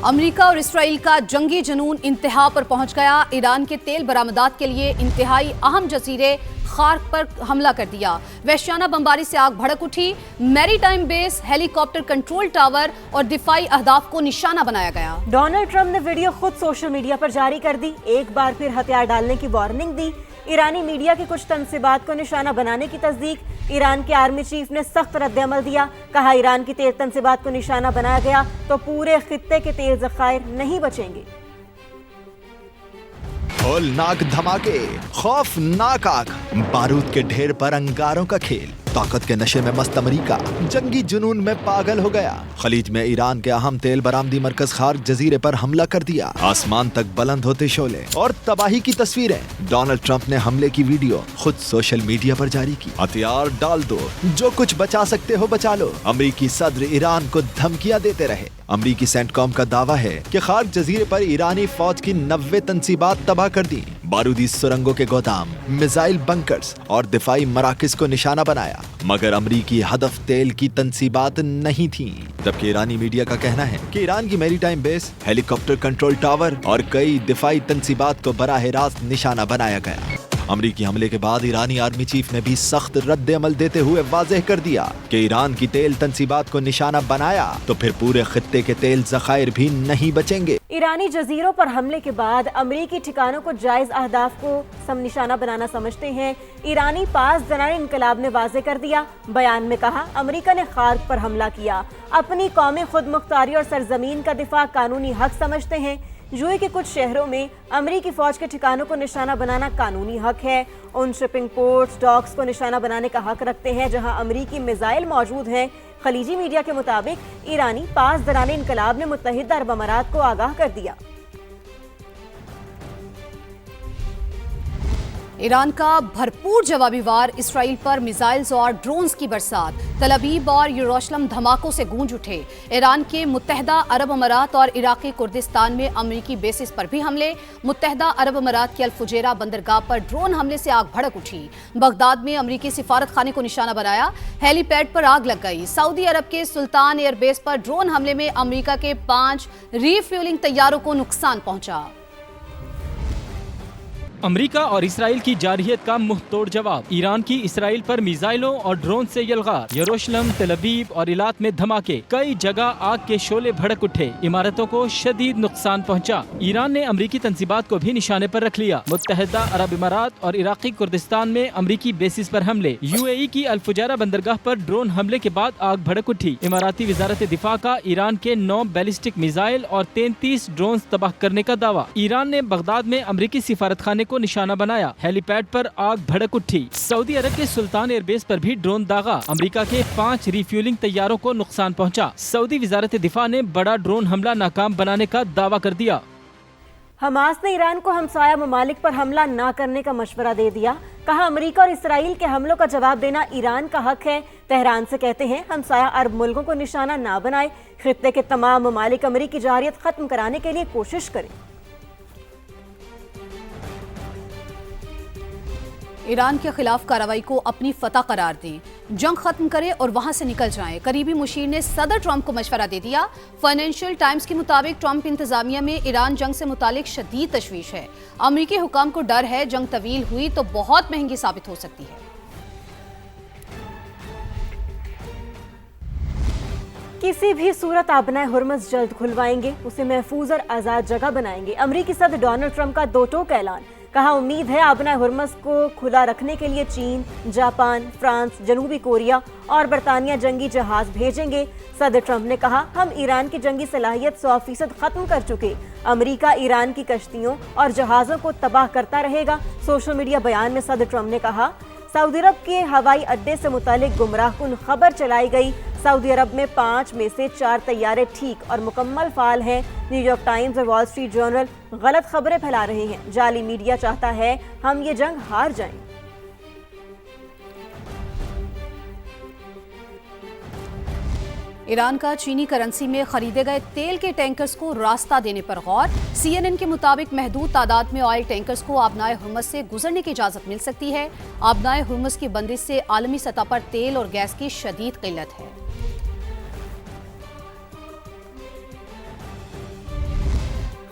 امریکہ اور اسرائیل کا جنگی جنون انتہا پر پہنچ گیا۔ ایران کے تیل برآمدات کے لیے انتہائی اہم جزیرے خارق پر حملہ کر دیا۔ وحشیانہ بمباری سے آگ بھڑک اٹھی۔ میری ٹائم بیس، ہیلی کاپٹر کنٹرول ٹاور اور دفاعی اہداف کو نشانہ بنایا گیا۔ ڈونلڈ ٹرمپ نے ویڈیو خود سوشل میڈیا پر جاری کر دی، ایک بار پھر ہتھیار ڈالنے کی وارننگ دی۔ ایرانی میڈیا کی کچھ تنصیبات کو نشانہ بنانے کی تصدیق۔ ایران کے آرمی چیف نے سخت رد عمل دیا، کہا ایران کی تیل تنصیبات کو نشانہ بنایا گیا تو پورے خطے کے تیل ذخائر نہیں بچیں گے۔ ہولناک دھماکے، خوفناک آگ، بارود کے ڈھیر پر انگاروں کا کھیل، طاقت کے نشے میں مست امریکہ جنگی جنون میں پاگل ہو گیا۔ خلیج میں ایران کے اہم تیل برآمدی مرکز خارق جزیرے پر حملہ کر دیا۔ آسمان تک بلند ہوتے شعلے اور تباہی کی تصویریں۔ ڈونلڈ ٹرمپ نے حملے کی ویڈیو خود سوشل میڈیا پر جاری کی۔ ہتھیار ڈال دو، جو کچھ بچا سکتے ہو بچا لو۔ امریکی صدر ایران کو دھمکیاں دیتے رہے۔ امریکی سینٹ کام کا دعویٰ ہے کہ خارق جزیرے پر ایرانی فوج کی 90 تنصیبات تباہ کر دی۔ بارودی سرنگوں کے گودام، میزائل بنکرز اور دفاعی مراکز کو نشانہ بنایا، مگر امریکی ہدف تیل کی تنصیبات نہیں تھیں۔ جبکہ ایرانی میڈیا کا کہنا ہے کہ ایران کی میری ٹائم بیس، ہیلی کاپٹر کنٹرول ٹاور اور کئی دفاعی تنصیبات کو براہ راست نشانہ بنایا گیا۔ امریکی حملے کے بعد ایرانی آرمی چیف نے بھی سخت رد عمل دیتے ہوئے واضح کر دیا کہ ایران کی تیل تنصیبات کو نشانہ بنایا تو پھر پورے خطے کے تیل ذخائر بھی نہیں بچیں گے۔ ایرانی جزیروں پر حملے کے بعد امریکی ٹھکانوں کو جائز اہداف کو نشانہ بنانا سمجھتے ہیں۔ ایرانی پاس زنانہ انقلاب نے واضح کر دیا، بیان میں کہا امریکہ نے خارق پر حملہ کیا، اپنی قومی خود مختاری اور سرزمین کا دفاع قانونی حق سمجھتے ہیں۔ یوئے کے کچھ شہروں میں امریکی فوج کے ٹھکانوں کو نشانہ بنانا قانونی حق ہے۔ ان شپنگ پورٹس، ڈاکس کو نشانہ بنانے کا حق رکھتے ہیں جہاں امریکی میزائل موجود ہیں۔ خلیجی میڈیا کے مطابق ایرانی پاس زنانہ انقلاب نے متحدہ عرب امارات کو آگاہ کر دیا۔ ایران کا بھرپور جوابی وار، اسرائیل پر میزائلز اور ڈرونز کی برسات۔ تل ابیب اور یروشلم دھماکوں سے گونج اٹھے۔ ایران کے متحدہ عرب امارات اور عراقی کردستان میں امریکی بیسز پر بھی حملے۔ متحدہ عرب امارات کی الفجیرہ بندرگاہ پر ڈرون حملے سے آگ بھڑک اٹھی۔ بغداد میں امریکی سفارت خانے کو نشانہ بنایا، ہیلی پیڈ پر آگ لگ گئی۔ سعودی عرب کے سلطان ایئر بیس پر ڈرون حملے میں امریکہ کے 5 ری فیولنگ طیاروں کو نقصان پہنچا۔ امریکہ اور اسرائیل کی جارحیت کا منہ توڑ جواب۔ ایران کی اسرائیل پر میزائلوں اور ڈرون سے یلغار۔ یروشلم، تل ابیب اور ایلات میں دھماکے، کئی جگہ آگ کے شعلے بھڑک اٹھے، عمارتوں کو شدید نقصان پہنچا۔ ایران نے امریکی تنصیبات کو بھی نشانے پر رکھ لیا۔ متحدہ عرب امارات اور عراقی کردستان میں امریکی بیسز پر حملے۔ UAE کی الفجیرہ بندرگاہ پر ڈرون حملے کے بعد آگ بھڑک اٹھی۔ اماراتی وزارت دفاع کا ایران کے 9 بیلسٹک میزائل اور 33 ڈرونز تباہ کرنے کا دعویٰ۔ ایران نے بغداد میں امریکی سفارت خانے کو نشانہ بنایا، ہیلی پیڈ پر آگ بھڑک اٹھی۔ سعودی عرب کے سلطان ایئر بیس پر بھی ڈرون داغا، امریکہ کے 5 ری فیولنگ طیاروں کو نقصان پہنچا۔ سعودی وزارت دفاع نے بڑا ڈرون حملہ ناکام بنانے کا دعویٰ کر دیا۔ حماس نے ایران کو ہمسایہ ممالک پر حملہ نہ کرنے کا مشورہ دے دیا، کہا امریکہ اور اسرائیل کے حملوں کا جواب دینا ایران کا حق ہے۔ تہران سے کہتے ہیں ہمسایہ عرب ملکوں کو نشانہ نہ بنائے، خطے کے تمام ممالک امریکی جارحیت ختم کرانے کے لیے کوشش کریں۔ ایران کے خلاف کارروائی کو اپنی فتح قرار دیں، جنگ ختم کریں اور وہاں سے نکل جائیں۔ قریبی مشیر نے صدر ٹرمپ کو مشورہ دے دیا۔ فائنینشل ٹائمز کے مطابق ٹرمپ انتظامیہ میں ایران جنگ سے متعلق شدید تشویش ہے۔ امریکی حکام کو ڈر ہے جنگ طویل ہوئی تو بہت مہنگی ثابت ہو سکتی ہے۔ کسی بھی صورت آبنائے ہرمز جلد کھلوائیں گے، اسے محفوظ اور آزاد جگہ بنائیں گے۔ امریکی صدر ڈونلڈ ٹرمپ کا دو ٹوک اعلان، کہا امید ہے آبنائے ہرمز کو کھلا رکھنے کے لیے چین، جاپان، فرانس، جنوبی کوریا اور برطانیہ جنگی جہاز بھیجیں گے۔ صدر ٹرمپ نے کہا ہم ایران کی جنگی صلاحیت 100% ختم کر چکے، امریکہ ایران کی کشتیوں اور جہازوں کو تباہ کرتا رہے گا۔ سوشل میڈیا بیان میں صدر ٹرمپ نے کہا سعودی عرب کے ہوائی اڈے سے متعلق گمراہ کن خبر چلائی گئی۔ سعودی عرب میں 5 میں سے 4 طیارے ٹھیک اور مکمل فعال ہیں۔ نیو یارک ٹائمز اور وال اسٹریٹ جرنل غلط خبریں پھیلا رہے ہیں۔ جعلی میڈیا چاہتا ہے ہم یہ جنگ ہار جائیں۔ ایران کا چینی کرنسی میں خریدے گئے تیل کے ٹینکرز کو راستہ دینے پر غور۔ CNN کے مطابق محدود تعداد میں آئل ٹینکرز کو آبنائے ہرمز سے گزرنے کی اجازت مل سکتی ہے۔ آبنائے ہرمز کی بندش سے عالمی سطح پر تیل اور گیس کی شدید قلت ہے۔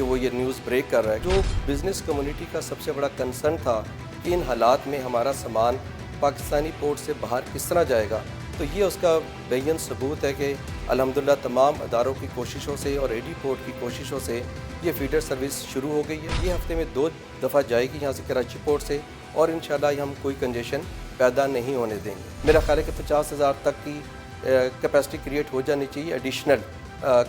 کہ وہ یہ نیوز بریک کر رہا ہے. جو بزنس کمیونٹی کا سب سے بڑا کنسرن تھا کہ ان حالات میں ہمارا سامان پاکستانی پورٹ سے باہر کس طرح جائے گا، تو یہ اس کا بین ثبوت ہے کہ الحمدللہ تمام اداروں کی کوششوں سے اور ایڈی پورٹ کی کوششوں سے یہ فیڈر سروس شروع ہو گئی ہے. یہ ہفتے میں 2 دفعہ جائے گی یہاں سے کراچی پورٹ سے، اور انشاءاللہ ہم کوئی کنجیشن پیدا نہیں ہونے دیں گے. میرا خیال ہے کہ 50,000 تک کی کیپیسٹی کریٹ ہو جانی چاہیے ایڈیشنل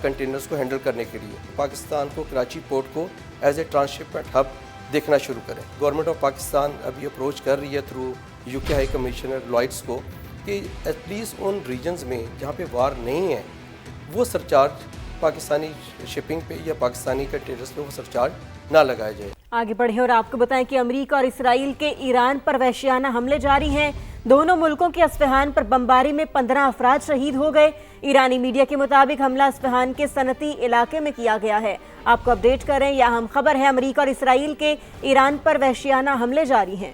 کنٹینرز کو ہینڈل کرنے کے لیے. پاکستان کو کراچی پورٹ کو ایز اے ٹرانسشپمنٹ ہب دیکھنا شروع کریں. گورنمنٹ آف پاکستان ابھی اپروچ کر رہی ہے through UK high commissioner lights کو کہ ایٹ لیسٹ ان ریجنز میں جہاں پہ وار نہیں ہے وہ سرچارج پاکستانی شپنگ پہ یا پاکستانی کنٹینرز پہ وہ سرچارج نہ لگایا جائے. آگے بڑھیں اور آپ کو بتائیں کہ امریکہ اور اسرائیل کے ایران پر وحشیانہ حملے جاری ہیں. دونوں ملکوں کے اصفہان پر بمباری میں 15 افراد شہید ہو گئے. ایرانی میڈیا کے مطابق حملہ اصفہان کے صنعتی علاقے میں کیا گیا ہے. آپ کو اپڈیٹ کریں، یہ اہم خبر ہے. امریکہ اور اسرائیل کے ایران پر وحشیانہ حملے جاری ہیں.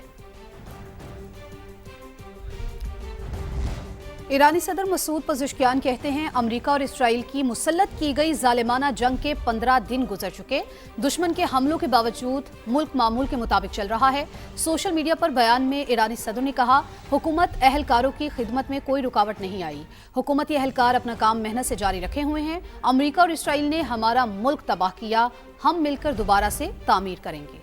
ایرانی صدر مسعود پزشکیان کہتے ہیں امریکہ اور اسرائیل کی مسلط کی گئی ظالمانہ جنگ کے 15 دن گزر چکے. دشمن کے حملوں کے باوجود ملک معمول کے مطابق چل رہا ہے. سوشل میڈیا پر بیان میں ایرانی صدر نے کہا حکومت اہلکاروں کی خدمت میں کوئی رکاوٹ نہیں آئی. حکومتی اہلکار اپنا کام محنت سے جاری رکھے ہوئے ہیں. امریکہ اور اسرائیل نے ہمارا ملک تباہ کیا، ہم مل کر دوبارہ سے تعمیر کریں گے.